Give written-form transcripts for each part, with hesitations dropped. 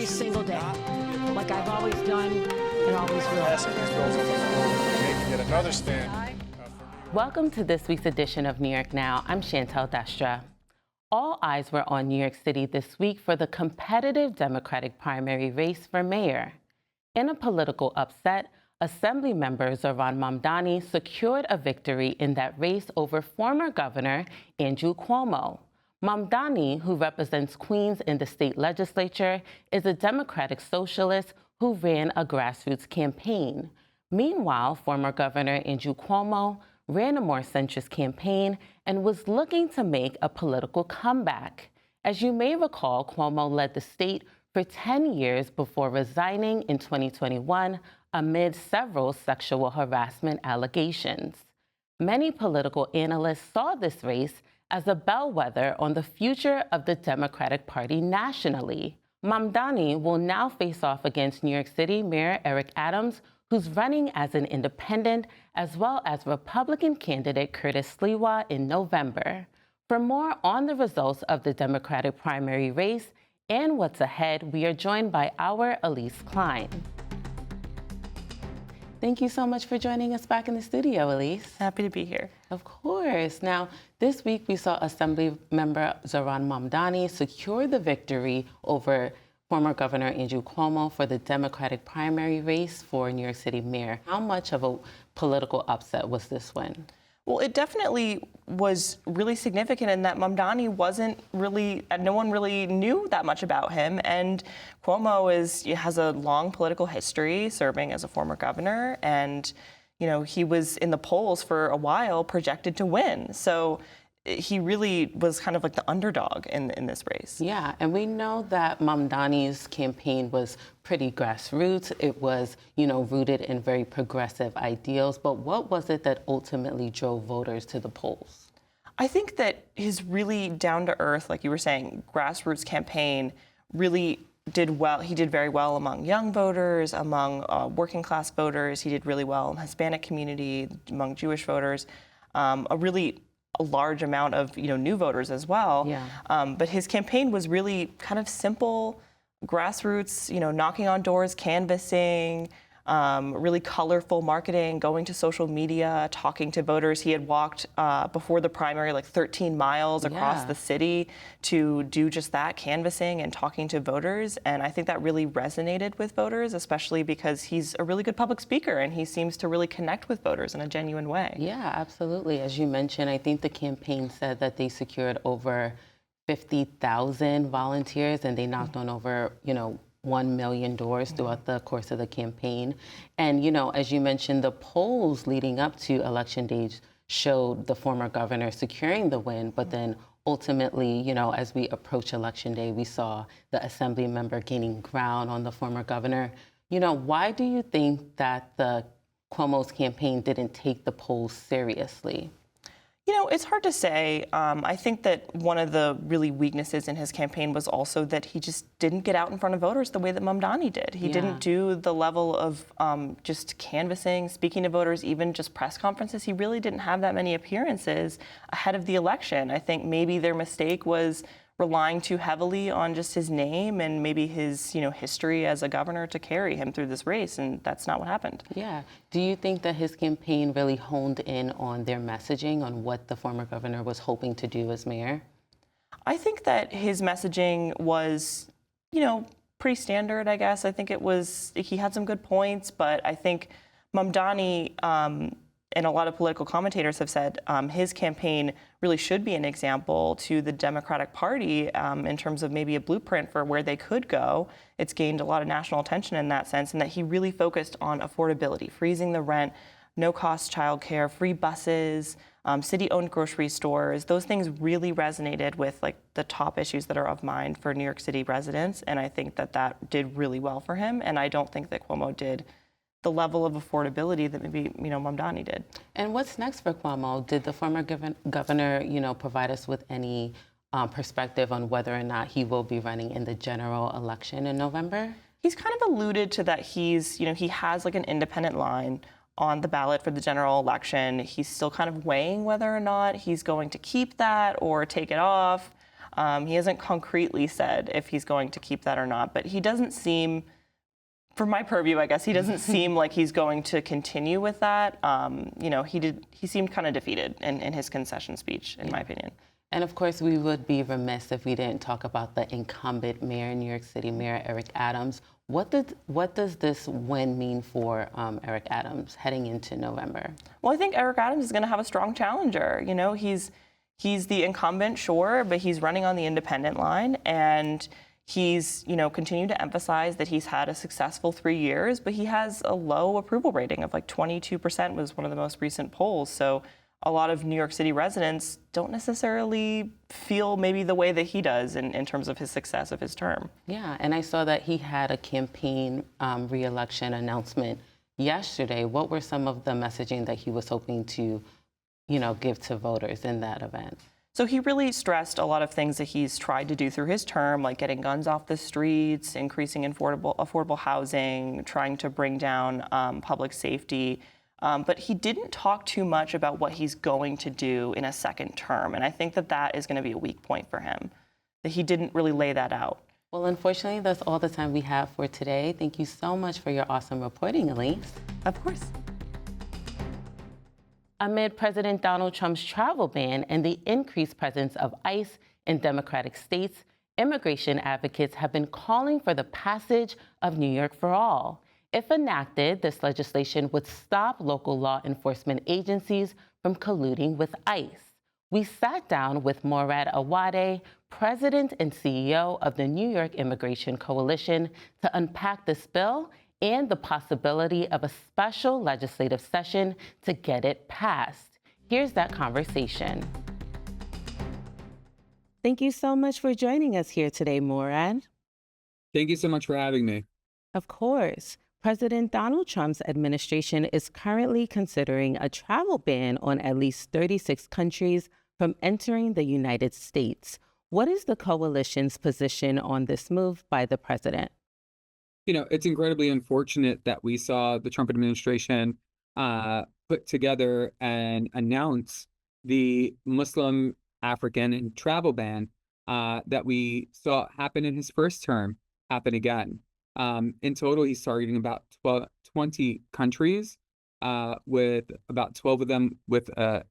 single day, like I've always done and always will. Passing these bills on the floor, making yet another stand. Welcome to this week's edition of New York Now. I'm Chantel Destra. All eyes were on New York City this week for the competitive Democratic primary race for mayor. In a political upset, Assembly member Zohran Mamdani secured a victory in that race over former Governor Andrew Cuomo. Mamdani, who represents Queens in the state legislature, is a Democratic socialist who ran a grassroots campaign. Meanwhile, former Governor Andrew Cuomo ran a more centrist campaign and was looking to make a political comeback. As you may recall, Cuomo led the state for 10 years before resigning in 2021 amid several sexual harassment allegations. Many political analysts saw this race as a bellwether on the future of the Democratic Party nationally. Mamdani will now face off against New York City Mayor Eric Adams, who's running as an independent, as well as Republican candidate Curtis Sliwa in November. For more on the results of the Democratic primary race and what's ahead, we are joined by our Elise Klein. Thank you so much for joining us back in the studio, Elise. Happy to be here. Of course. Now, this week we saw Assembly member Zohran Mamdani secure the victory over former Governor Andrew Cuomo for the Democratic primary race for New York City mayor. How much of a political upset was this win? Well, it definitely was really significant in that Mamdani wasn't really, no one really knew that much about him. And Cuomo has a long political history serving as a former governor. And, you know, he was in the polls for a while projected to win. So he really was kind of like the underdog in this race. Yeah, and we know that Mamdani's campaign was pretty grassroots. It was, rooted in very progressive ideals. But what was it that ultimately drove voters to the polls? I think that his really down-to-earth, like you were saying, grassroots campaign really did well. He did very well among young voters, among working-class voters. He did really well in the Hispanic community, among Jewish voters. A large amount of new voters as well. Yeah. But his campaign was really kind of simple, grassroots, knocking on doors, canvassing, really colorful marketing, going to social media, talking to voters. He had walked before the primary like 13 miles across the city to do just that, canvassing and talking to voters. And I think that really resonated with voters, especially because he's a really good public speaker and he seems to really connect with voters in a genuine way. Yeah, absolutely. As you mentioned, I think the campaign said that they secured over 50,000 volunteers and they knocked on over, 1 million doors throughout the course of the campaign. And, as you mentioned, the polls leading up to Election Day showed the former governor securing the win, but then ultimately, as we approach Election Day, we saw the Assembly member gaining ground on the former governor. Why do you think that the Cuomo's campaign didn't take the polls seriously? It's hard to say. I think that one of the really weaknesses in his campaign was also that he just didn't get out in front of voters the way that Mamdani did. He didn't do the level of just canvassing, speaking to voters, even just press conferences. He really didn't have that many appearances ahead of the election. I think maybe their mistake was relying too heavily on just his name and maybe his, history as a governor to carry him through this race, and that's not what happened. Yeah. Do you think that his campaign really honed in on their messaging, on what the former governor was hoping to do as mayor? I think that his messaging was, pretty standard, I guess. I think he had some good points, but I think Mamdani, and a lot of political commentators have said his campaign really should be an example to the Democratic Party in terms of maybe a blueprint for where they could go. It's gained a lot of national attention in that sense, and that he really focused on affordability, freezing the rent, no-cost childcare, free buses, city-owned grocery stores. Those things really resonated with the top issues that are of mind for New York City residents, and I think that did really well for him. And I don't think that Cuomo did the level of affordability that maybe, Mamdani did. And what's next for Cuomo? Did the former governor, provide us with any perspective on whether or not he will be running in the general election in November? He's kind of alluded to that he has an independent line on the ballot for the general election. He's still kind of weighing whether or not he's going to keep that or take it off. He hasn't concretely said if he's going to keep that or not, but he doesn't seem, from my purview, I guess, he doesn't seem like he's going to continue with that. He seemed kind of defeated in his concession speech, in my opinion. And of course, we would be remiss if we didn't talk about the incumbent mayor in New York City, Mayor Eric Adams. What does this win mean for Eric Adams heading into November? Well, I think Eric Adams is going to have a strong challenger. He's the incumbent, sure, but he's running on the independent line, and he's continued to emphasize that he's had a successful 3 years, but he has a low approval rating of like 22% was one of the most recent polls. So a lot of New York City residents don't necessarily feel maybe the way that he does in terms of his success of his term. Yeah, and I saw that he had a campaign re-election announcement yesterday. What were some of the messaging that he was hoping to, give to voters in that event? So he really stressed a lot of things that he's tried to do through his term, like getting guns off the streets, increasing affordable housing, trying to bring down public safety. But he didn't talk too much about what he's going to do in a second term. And I think that is going to be a weak point for him, that he didn't really lay that out. Well, unfortunately, that's all the time we have for today. Thank you so much for your awesome reporting, Elise. Of course. Amid President Donald Trump's travel ban and the increased presence of ICE in Democratic states, immigration advocates have been calling for the passage of New York for All. If enacted, this legislation would stop local law enforcement agencies from colluding with ICE. We sat down with Morad Awade, President and CEO of the New York Immigration Coalition, to unpack this bill and the possibility of a special legislative session to get it passed. Here's that conversation. Thank you so much for joining us here today, Morad. Thank you so much for having me. Of course. President Donald Trump's administration is currently considering a travel ban on at least 36 countries from entering the United States. What is the coalition's position on this move by the president? It's incredibly unfortunate that we saw the Trump administration put together and announce the Muslim, African, and travel ban that we saw happen in his first term happen again. In total, he's targeting about 20 countries, with about 12 of them with the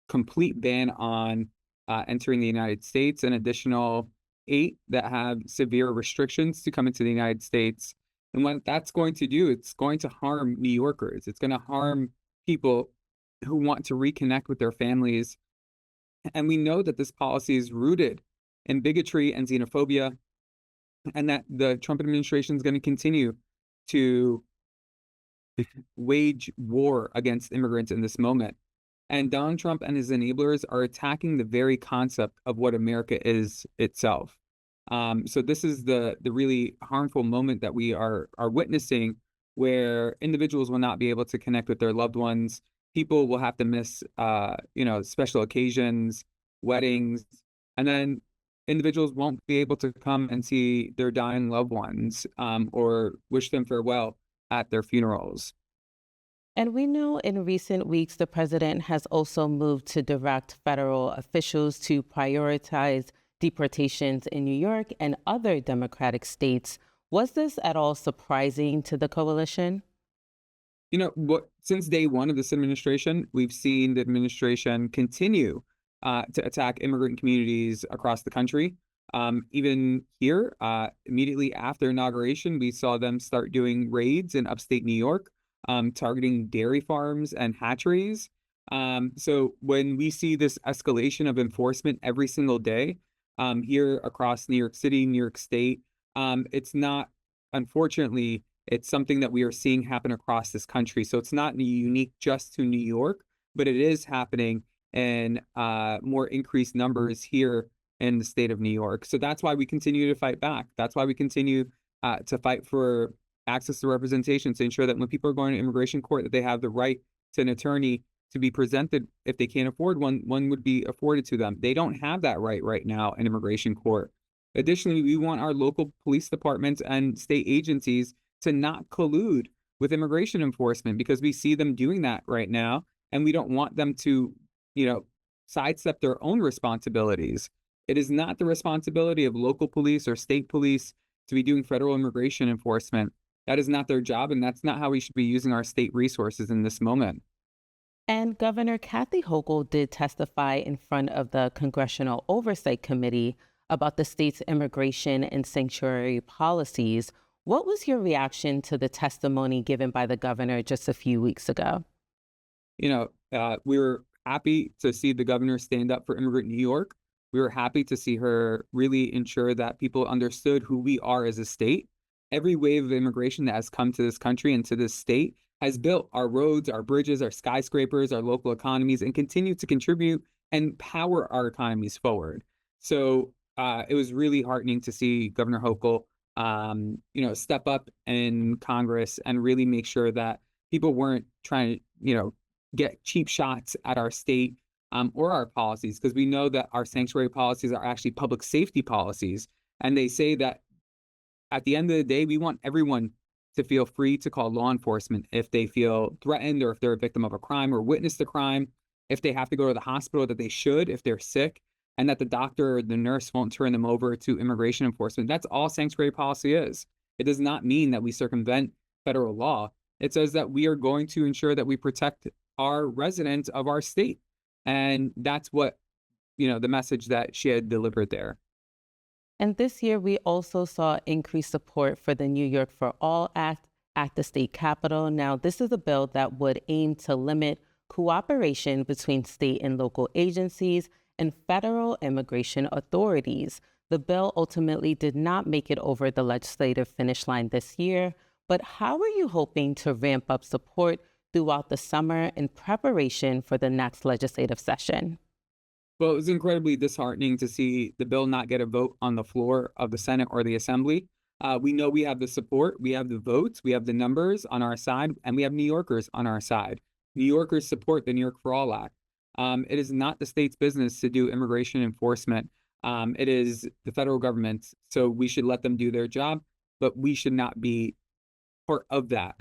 complete ban on entering the United States, an additional 8 that have severe restrictions to come into the United States. And what that's going to do, it's going to harm New Yorkers. It's going to harm people who want to reconnect with their families. And we know that this policy is rooted in bigotry and xenophobia, and that the Trump administration is going to continue to wage war against immigrants in this moment. And Donald Trump and his enablers are attacking the very concept of what America is itself. So this is the really harmful moment that we are witnessing, where individuals will not be able to connect with their loved ones. People will have to miss, special occasions, weddings, and then individuals won't be able to come and see their dying loved ones or wish them farewell at their funerals. And we know in recent weeks, the president has also moved to direct federal officials to prioritize deportations in New York and other Democratic states. Was this at all surprising to the coalition? Since day one of this administration, we've seen the administration continue to attack immigrant communities across the country. Even here, immediately after inauguration, we saw them start doing raids in upstate New York, targeting dairy farms and hatcheries. So when we see this escalation of enforcement every single day here across New York City, New York State, it's not, unfortunately, it's something that we are seeing happen across this country. So it's not unique just to New York, but it is happening in more increased numbers here in the state of New York. So that's why we continue to fight back. That's why we continue to fight for access to representation, to ensure that when people are going to immigration court, that they have the right to an attorney to be presented. If they can't afford one would be afforded to them. They don't have that right now in immigration court. Additionally, we want our local police departments and state agencies to not collude with immigration enforcement, because we see them doing that right now, and we don't want them to, sidestep their own responsibilities. It is not the responsibility of local police or state police to be doing federal immigration enforcement. That is not their job, and that's not how we should be using our state resources in this moment. And Governor Kathy Hochul did testify in front of the Congressional Oversight Committee about the state's immigration and sanctuary policies. What was your reaction to the testimony given by the governor just a few weeks ago? We were happy to see the governor stand up for immigrant New York. We were happy to see her really ensure that people understood who we are as a state. Every wave of immigration that has come to this country and to this state has built our roads, our bridges, our skyscrapers, our local economies, and continue to contribute and power our economies forward. So it was really heartening to see Governor Hochul, step up in Congress and really make sure that people weren't trying to, get cheap shots at our state or our policies, because we know that our sanctuary policies are actually public safety policies. And they say that at the end of the day, we want everyone to feel free to call law enforcement if they feel threatened or if they're a victim of a crime or witnessed a crime, if they have to go to the hospital, that they should if they're sick, and that the doctor or the nurse won't turn them over to immigration enforcement. That's all sanctuary policy is. It does not mean that we circumvent federal law. It says that we are going to ensure that we protect our residents of our state. And that's what, the message that she had delivered there. And this year, we also saw increased support for the New York for All Act at the state capitol. Now, this is a bill that would aim to limit cooperation between state and local agencies and federal immigration authorities. The bill ultimately did not make it over the legislative finish line this year, but how are you hoping to ramp up support throughout the summer in preparation for the next legislative session? Well, it was incredibly disheartening to see the bill not get a vote on the floor of the Senate or the Assembly. We know we have the support, we have the votes, we have the numbers on our side, and we have New Yorkers on our side. New Yorkers support the New York for All Act. It is not the state's business to do immigration enforcement. It is the federal government, so we should let them do their job, but we should not be part of that.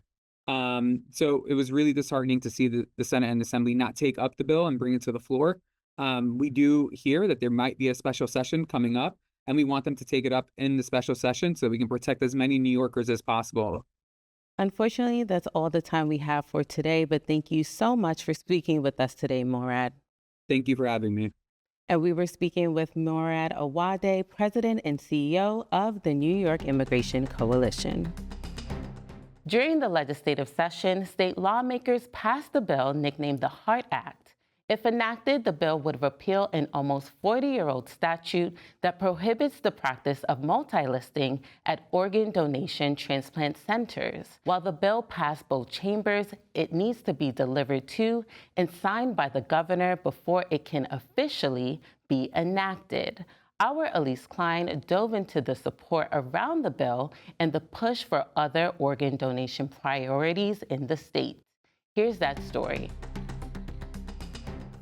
So it was really disheartening to see the Senate and Assembly not take up the bill and bring it to the floor. We do hear that there might be a special session coming up, and we want them to take it up in the special session so we can protect as many New Yorkers as possible. Unfortunately, that's all the time we have for today, but thank you so much for speaking with us today, Morad. Thank you for having me. And we were speaking with Morad Awade, President and CEO of the New York Immigration Coalition. During the legislative session, state lawmakers passed a bill nicknamed the HEART Act. If enacted, the bill would repeal an almost 40-year-old statute that prohibits the practice of multi-listing at organ donation transplant centers. While the bill passed both chambers, it needs to be delivered to and signed by the governor before it can officially be enacted. Our Elise Klein dove into the support around the bill and the push for other organ donation priorities in the state. Here's that story.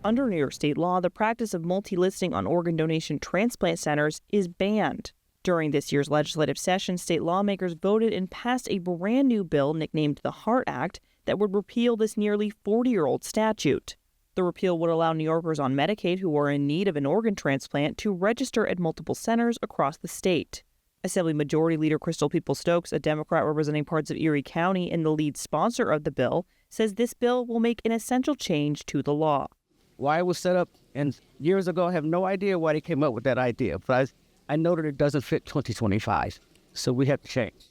Under New York state law, the practice of multi-listing on organ donation transplant centers is banned. During this year's legislative session, state lawmakers voted and passed a brand new bill nicknamed the HEART Act that would repeal this nearly 40-year-old statute. The repeal would allow New Yorkers on Medicaid who are in need of an organ transplant to register at multiple centers across the state. Assembly Majority Leader Crystal Peoples-Stokes, a Democrat representing parts of Erie County and the lead sponsor of the bill, says this bill will make an essential change to the law. Why it was set up and years ago, I have no idea why they came up with that idea, but I know that it doesn't fit 2025, so we have to change.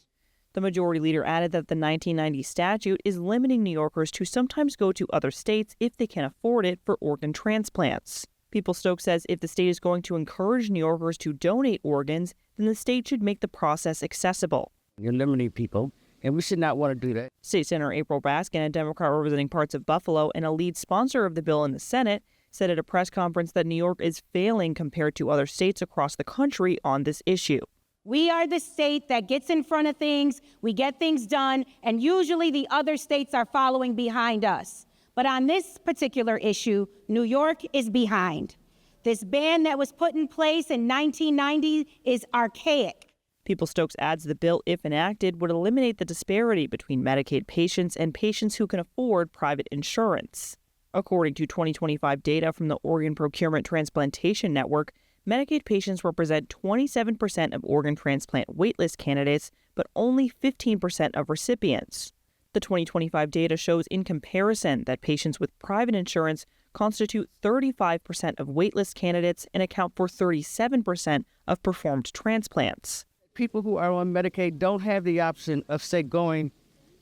The majority leader added that the 1990 statute is limiting New Yorkers to sometimes go to other states if they can afford it for organ transplants. Peoples-Stokes says if the state is going to encourage New Yorkers to donate organs, then the state should make the process accessible. You're limiting people, and we should not want to do that. State Senator April Baskin, a Democrat representing parts of Buffalo and a lead sponsor of the bill in the Senate, said at a press conference that New York is failing compared to other states across the country on this issue. We are the state that gets in front of things, we get things done, and usually the other states are following behind us. But on this particular issue, New York is behind. This ban that was put in place in 1990 is archaic. Peoples-Stokes adds the bill, if enacted, would eliminate the disparity between Medicaid patients and patients who can afford private insurance. According to 2025 data from the Organ Procurement Transplantation Network, Medicaid patients represent 27% of organ transplant waitlist candidates, but only 15% of recipients. The 2025 data shows in comparison that patients with private insurance constitute 35% of waitlist candidates and account for 37% of performed transplants. People who are on Medicaid don't have the option of, say, going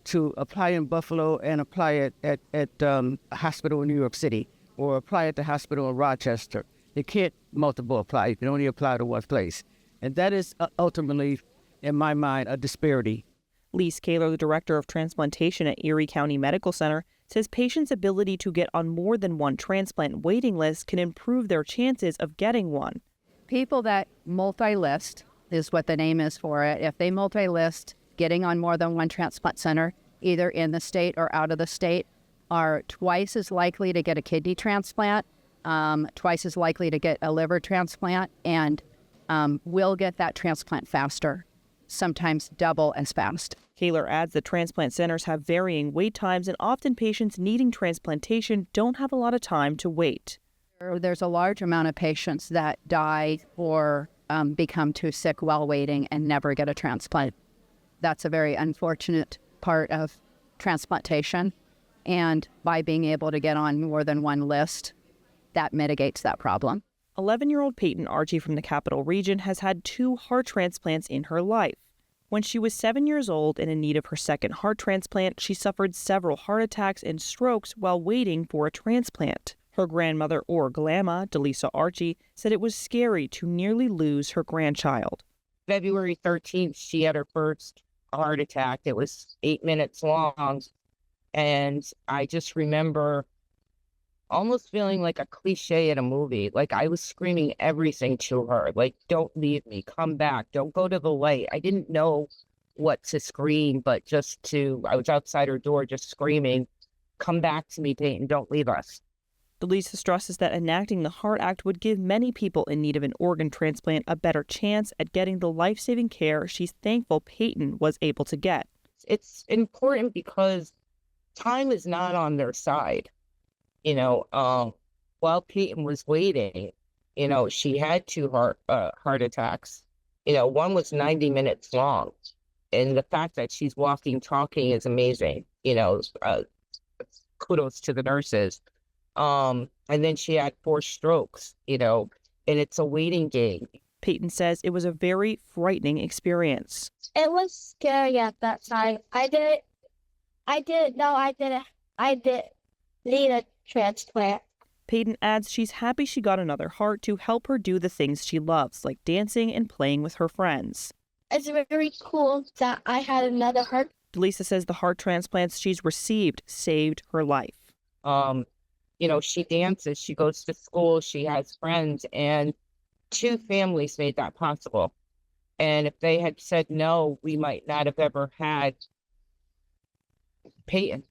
to apply in Buffalo and apply it at a hospital in New York City or apply at the hospital in Rochester. You can't multiple apply. You can only apply to one place. And that is ultimately, in my mind, a disparity. Lise Kaler, the director of transplantation at Erie County Medical Center, says patients' ability to get on more than one transplant waiting list can improve their chances of getting one. People that multi-list is what the name is for it. If they multi-list, getting on more than one transplant center, either in the state or out of the state, are twice as likely to get a kidney transplant, twice as likely to get a liver transplant, and will get that transplant faster, sometimes double as fast. Kaler adds that transplant centers have varying wait times, and often patients needing transplantation don't have a lot of time to wait. There's a large amount of patients that die or become too sick while waiting and never get a transplant. That's a very unfortunate part of transplantation. And by being able to get on more than one list, that mitigates that problem. 11-year-old Peyton Archie from the Capital Region has had 2 heart transplants in her life. When she was 7 years old and in need of her second heart transplant, she suffered several heart attacks and strokes while waiting for a transplant. Her grandmother, or Glama, Delisa Archie, said it was scary to nearly lose her grandchild. February 13th, she had her first heart attack. It was 8 minutes long. And I just remember almost feeling like a cliche in a movie. Like I was screaming everything to her. Like, don't leave me, come back, don't go to the light. I didn't know what to scream, but I was outside her door just screaming, come back to me, Peyton, don't leave us. Delisa stresses that enacting the Heart Act would give many people in need of an organ transplant a better chance at getting the life-saving care she's thankful Peyton was able to get. It's important because time is not on their side. While Peyton was waiting, she had 2 heart attacks. One was 90 minutes long. And the fact that she's walking, talking is amazing. Kudos to the nurses. And then she had 4 strokes, and it's a waiting game. Peyton says it was a very frightening experience. It was scary at that time. I didn't know I did need a transplant. Peyton adds she's happy she got another heart to help her do the things she loves, like dancing and playing with her friends. It's very cool that I had another heart. Delisa says the heart transplants she's received saved her life. She dances, she goes to school, she has friends, and 2 families made that possible. And if they had said no, we might not have ever had Peyton.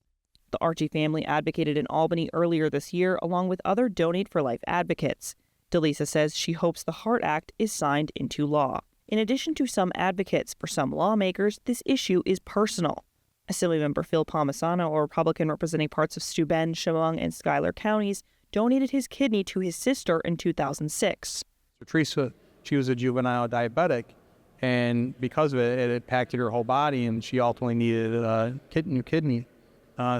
The Archie family advocated in Albany earlier this year, along with other Donate for Life advocates. Delisa says she hopes the Heart Act is signed into law. In addition to some advocates, for some lawmakers, this issue is personal. Assemblymember Phil Palmisano, a Republican representing parts of Steuben, Chemung, and Schuyler counties, donated his kidney to his sister in 2006. Teresa, she was a juvenile diabetic, and because of it, it impacted her whole body, and she ultimately needed a new kidney.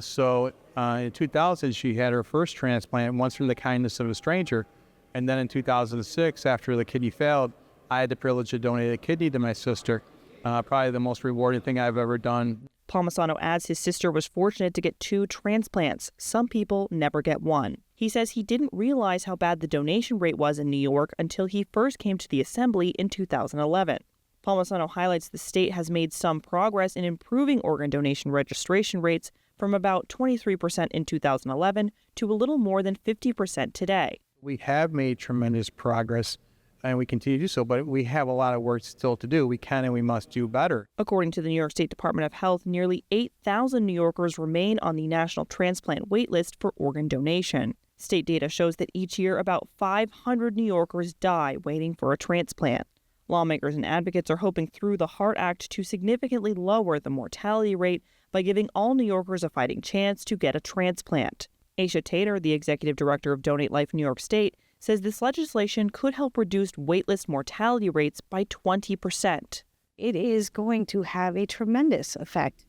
So in 2000, she had her first transplant, once from the kindness of a stranger. And then in 2006, after the kidney failed, I had the privilege to donate a kidney to my sister. Probably the most rewarding thing I've ever done. Palmisano adds his sister was fortunate to get 2 transplants. Some people never get one. He says he didn't realize how bad the donation rate was in New York until he first came to the Assembly in 2011. Palmisano highlights the state has made some progress in improving organ donation registration rates from about 23% in 2011 to a little more than 50% today. We have made tremendous progress, and we continue to do so, but we have a lot of work still to do. We can and we must do better. According to the New York State Department of Health, nearly 8,000 New Yorkers remain on the national transplant wait list for organ donation. State data shows that each year about 500 New Yorkers die waiting for a transplant. Lawmakers and advocates are hoping through the Heart Act to significantly lower the mortality rate by giving all New Yorkers a fighting chance to get a transplant. Aisha Tater, the executive director of Donate Life New York State, says this legislation could help reduce waitlist mortality rates by 20%. It is going to have a tremendous effect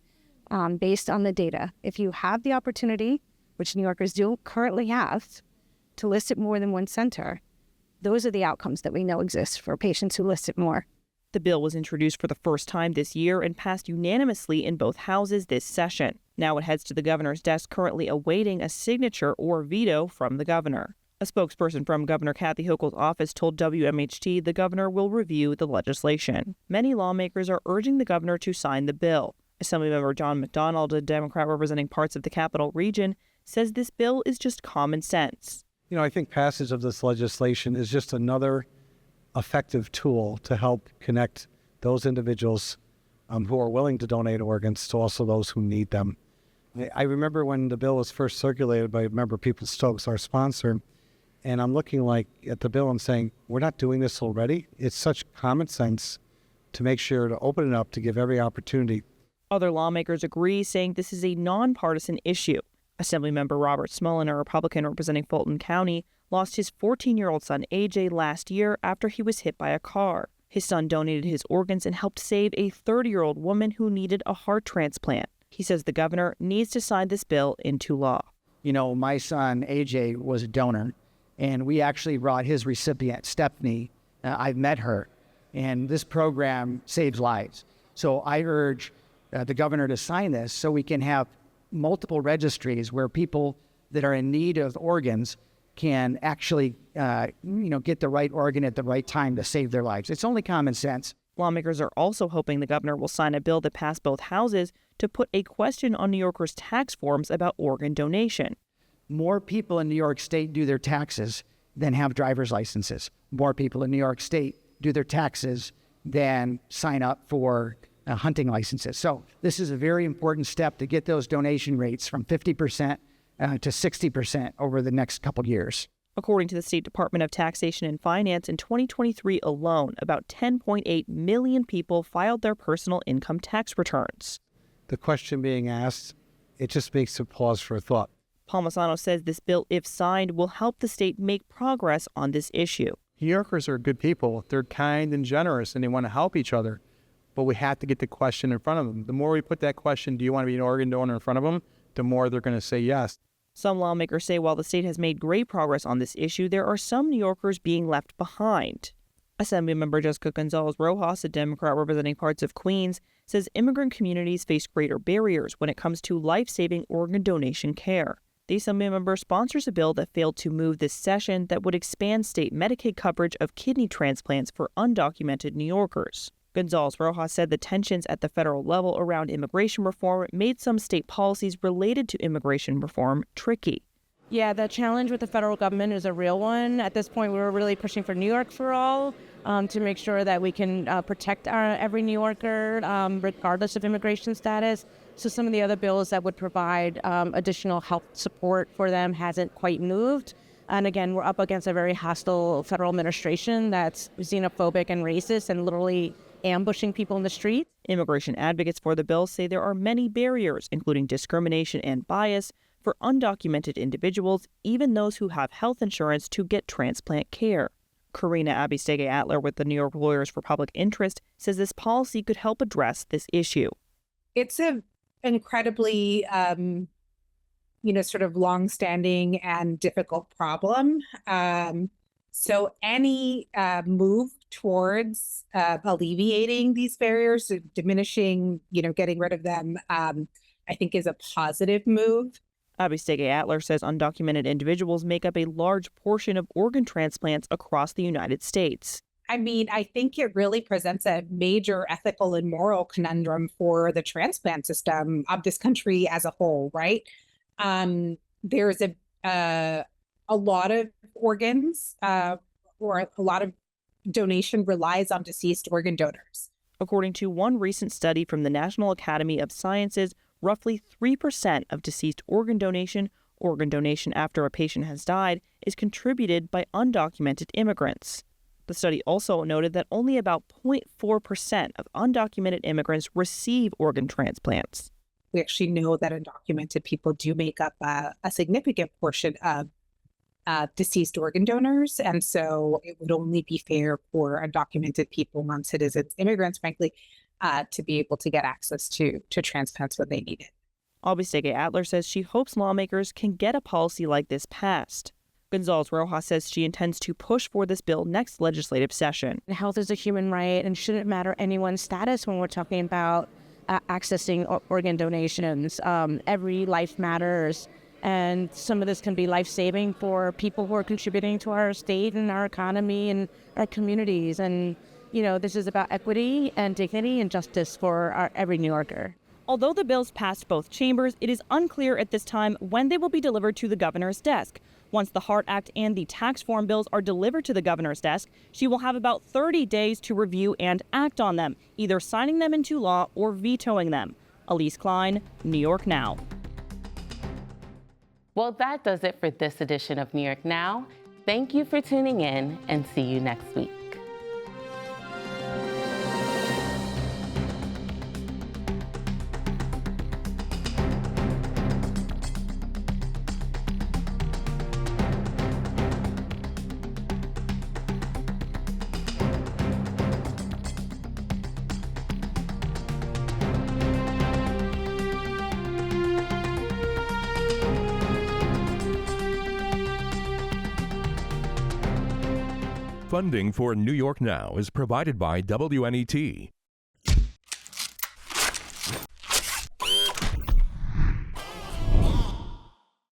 based on the data. If you have the opportunity, which New Yorkers do currently have, to list at more than one center, those are the outcomes that we know exist for patients who list it more. The bill was introduced for the first time this year and passed unanimously in both houses this session. Now it heads to the governor's desk, currently awaiting a signature or veto from the governor. A spokesperson from Governor Kathy Hochul's office told WMHT the governor will review the legislation. Many lawmakers are urging the governor to sign the bill. Assemblymember John McDonald, a Democrat representing parts of the Capital Region, says this bill is just common sense. You know, I think passage of this legislation is just another effective tool to help connect those individuals who are willing to donate organs to also those who need them. I remember when the bill was first circulated by Member Peoples-Stokes, our sponsor, and I'm looking at the bill and saying, we're not doing this already. It's such common sense to make sure to open it up to give every opportunity. Other lawmakers agree, saying this is a nonpartisan issue. Assemblymember Robert Smullen, a Republican representing Fulton County, lost his 14-year-old son AJ last year after he was hit by a car. His son donated his organs and helped save a 30-year-old woman who needed a heart transplant. He says the governor needs to sign this bill into law. You know, my son AJ was a donor, and we actually brought his recipient, Stephanie. I've met her, and this program saves lives. So I urge the governor to sign this so we can have multiple registries where people that are in need of organs can actually, get the right organ at the right time to save their lives. It's only common sense. Lawmakers are also hoping the governor will sign a bill that passed both houses to put a question on New Yorkers' tax forms about organ donation. More people in New York State do their taxes than have driver's licenses. More people in New York State do their taxes than sign up for hunting licenses. So this is a very important step to get those donation rates from 50% to 60% over the next couple of years. According to the State Department of Taxation and Finance, in 2023 alone, about 10.8 million people filed their personal income tax returns. The question being asked, it just makes a pause for thought. Palmisano says this bill, if signed, will help the state make progress on this issue. New Yorkers are good people. They're kind and generous, and they want to help each other. But we have to get the question in front of them. The more we put that question, do you want to be an organ donor, in front of them, the more they're going to say yes. Some lawmakers say while the state has made great progress on this issue, there are some New Yorkers being left behind. Assemblymember Jessica Gonzalez-Rojas, a Democrat representing parts of Queens, says immigrant communities face greater barriers when it comes to life-saving organ donation care. The Assemblymember sponsors a bill that failed to move this session that would expand state Medicaid coverage of kidney transplants for undocumented New Yorkers. Gonzalez-Rojas said the tensions at the federal level around immigration reform made some state policies related to immigration reform tricky. Yeah, the challenge with the federal government is a real one. At this point, we're really pushing for New York for all to make sure that we can protect every New Yorker regardless of immigration status. So some of the other bills that would provide additional health support for them hasn't quite moved. And again, we're up against a very hostile federal administration that's xenophobic and racist and literally ambushing people in the street. Immigration advocates for the bill say there are many barriers, including discrimination and bias, for undocumented individuals, even those who have health insurance, to get transplant care. Karina Abistege-Atler with the New York Lawyers for Public Interest says this policy could help address this issue. It's an incredibly, sort of long-standing and difficult problem. So any move towards alleviating these barriers, diminishing, getting rid of them, I think is a positive move. Abistege-Atler says undocumented individuals make up a large portion of organ transplants across the United States. I mean, I think it really presents a major ethical and moral conundrum for the transplant system of this country as a whole, right? There's a lot of organs or a lot of donation relies on deceased organ donors. According to one recent study from the National Academy of Sciences, roughly 3% of deceased organ donation after a patient has died, is contributed by undocumented immigrants. The study also noted that only about 0.4% of undocumented immigrants receive organ transplants. We actually know that undocumented people do make up a significant portion of deceased organ donors. And so it would only be fair for undocumented people, non-citizens, immigrants, frankly, to be able to get access to transplants when they need it. Albistege Adler says she hopes lawmakers can get a policy like this passed. Gonzalez Rojas says she intends to push for this bill next legislative session. Health is a human right and shouldn't matter anyone's status when we're talking about accessing organ donations. Every life matters, and some of this can be life-saving for people who are contributing to our state and our economy and our communities. And, you know, this is about equity and dignity and justice for every New Yorker. Although the bills passed both chambers, it is unclear at this time when they will be delivered to the governor's desk. Once the HART Act and the tax reform bills are delivered to the governor's desk, she will have about 30 days to review and act on them, either signing them into law or vetoing them. Elise Klein, New York Now. Well, that does it for this edition of New York Now. Thank you for tuning in, and see you next week. Funding for New York Now is provided by WNET,